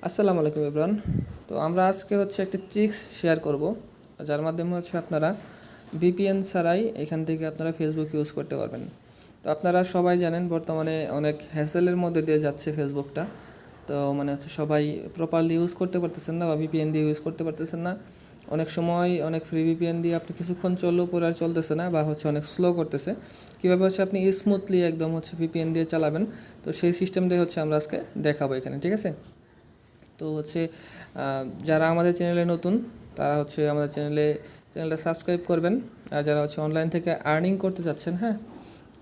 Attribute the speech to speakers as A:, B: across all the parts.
A: আসসালামু আলাইকুম এভরিওয়ান। তো আমরা আজকে একটা ট্রিক্স শেয়ার করব, যার মাধ্যমে আপনারা ভিপিএন ছাড়াই এখান থেকে আপনারা ফেসবুক ইউজ করতে পারবেন। তো আপনারা সবাই জানেন বর্তমানে অনেক হ্যাসেলের মধ্যে দিয়ে যাচ্ছে ফেসবুকটা। তো সবাই প্রপারলি ইউজ করতে পারতেছেন না বা ভিপিএন দিয়ে ইউজ করতে পারতেছেন না। অনেক সময় অনেক ফ্রি ভিপিএন দিয়ে আপনি কিছুক্ষণ চললেও পরে আর চলতেছে না বা অনেক স্লো করতেছে। কীভাবে আপনি স্মুথলি একদম ভিপিএন দিয়ে চালাবেন, তো সেই সিস্টেমটাই আমরা আজকে দেখাবো এখানে, ঠিক আছে? তো যারা আমাদের চ্যানেলে নতুন তারা আমাদের চ্যানেলটা সাবস্ক্রাইব করবেন। আর যারা অনলাইন থেকে আর্নিং করতে যাচ্ছেন, হ্যাঁ,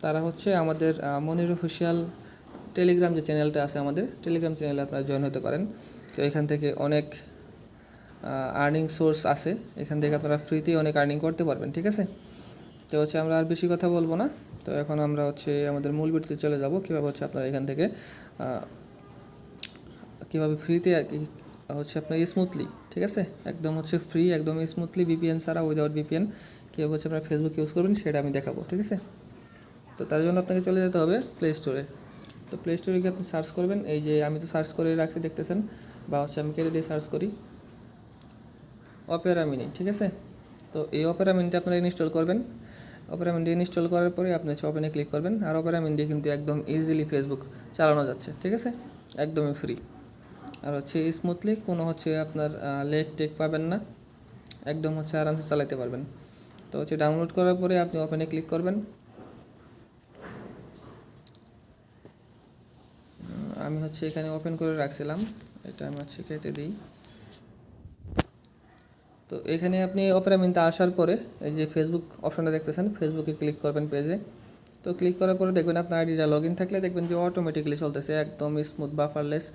A: তারা আমাদের মনির অফিসিয়াল টেলিগ্রাম যে চ্যানেলটা আছে, আমাদের টেলিগ্রাম চ্যানেলে আপনারা জয়েন হতে পারেন। তো এখান থেকে অনেক আর্নিং সোর্স আছে, এখান থেকে আপনারা ফ্রিতেই অনেক আর্নিং করতে পারবেন, ঠিক আছে? তো আমরা আর বেশি কথা বলবো না। তো এখন আমরা আমাদের মূল ভিডিওতে চলে যাব, কীভাবে আপনারা এখান থেকে কীভাবে ফ্রিতে আর কি আপনার স্মুথলি, ঠিক আছে, একদম ফ্রি, একদম স্মুথলি ভিপিএন ছাড়া, উইদাউট ভিপিএন কীভাবে আপনার ফেসবুক ইউজ করবেন সেটা আমি দেখাবো, ঠিক আছে? তো তার জন্য আপনাকে চলে যেতে হবে প্লে স্টোরে। তো প্লে স্টোরে গিয়ে আপনি সার্চ করবেন, এই যে আমি তো সার্চ করে রাখি দেখতেছেন, বা আমি কেটে দিয়ে সার্চ করি অপেরা মিনি, ঠিক আছে? তো এই অপেরা মিনিটা আপনারা ইনস্টল করবেন। অপেরা মিনি ইনস্টল করার পরে আপনি ওপেনে ক্লিক করবেন। আর অপেরা মিনি দিয়ে কিন্তু একদম ইজিলি ফেসবুক চালানো যাচ্ছে, ঠিক আছে, একদমই ফ্রি। আর স্মুথলি কোনো আপনার লেগ টেক পাবেন না, একদম আরামসে চালাতে পারবেন। তো ডাউনলোড করার পরে আপনি ওপেনে ক্লিক করবেন। আমি এখানে ওপেন করে রাখছিলাম, এটা আমি কেটে দিই। তো এখানে আপনি অপেরা মিনিতে আসার পরে এই যে ফেসবুক অপশনটা দেখতেছেন, ফেসবুকে ক্লিক করবেন পেজে। তো ক্লিক করার পরে দেখবেন আপনার আইডিটা লগ ইন থাকলে দেখবেন যে অটোমেটিক্যালি চলতেছে, একদম স্মুথ, বাফারলেস।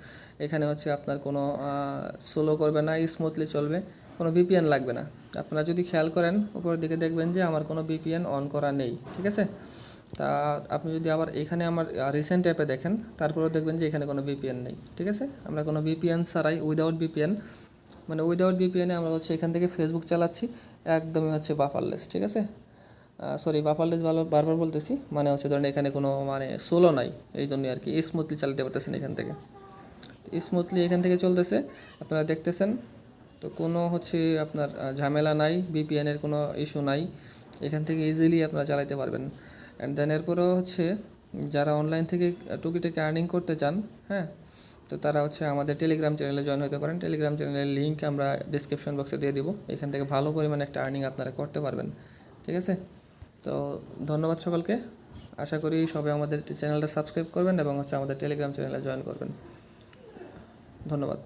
A: এখানে আপনার কোনো স্লো করবে না, স্মুথলি চলবে, কোনো ভিপিএন লাগবে না। আপনারা যদি খেয়াল করেন উপরের দিকে দেখবেন যে আমার কোনো ভিপিএন অন করা নেই, ঠিক আছে? তা আপনি যদি আবার এখানে আমার রিসেন্ট অ্যাপে দেখেন, তারপরেও দেখবেন যে এখানে কোনো ভিপিএন নেই, ঠিক আছে? আমরা কোনো ভিপিএন ছাড়াই, উইদাউট ভিপিএন, উইদাউট ভিপিএনে আমরা এখান থেকে ফেসবুক চালাচ্ছি, একদমই বাফারলেস, ঠিক আছে? সরি, বাফারলেস বারবার বলতেছি, ধরেন এখানে কোনো সোলো নাই, এই জন্যই আর কি স্মুথলি চালাতে পারতেছেন এখান থেকে। স্মুথলি এখান থেকে চলতেছে, আপনারা দেখতেছেন। তো কোনো আপনার ঝামেলা নাই, ভিপিএনের কোনো ইস্যু নাই, এখান থেকে ইজিলি আপনারা চালাতে পারবেন। অ্যান্ড দেন এরপরেও যারা অনলাইন থেকে টুকিটাকি আর্নিং করতে চান, হ্যাঁ, তো তারা আমাদের টেলিগ্রাম চ্যানেলে জয়েন হতে পারেন। টেলিগ্রাম চ্যানেলের লিঙ্ক আমরা ডিসক্রিপশন বক্সে দিয়ে দিব, এখান থেকে ভালো পরিমাণে একটা আর্নিং আপনারা করতে পারবেন, ঠিক আছে? তো ধন্যবাদ সকলকে, আশা করি সবাই আমাদের চ্যানেলটা সাবস্ক্রাইব করবেন এবং আমাদের টেলিগ্রাম চ্যানেলে জয়েন করবেন। ধন্যবাদ।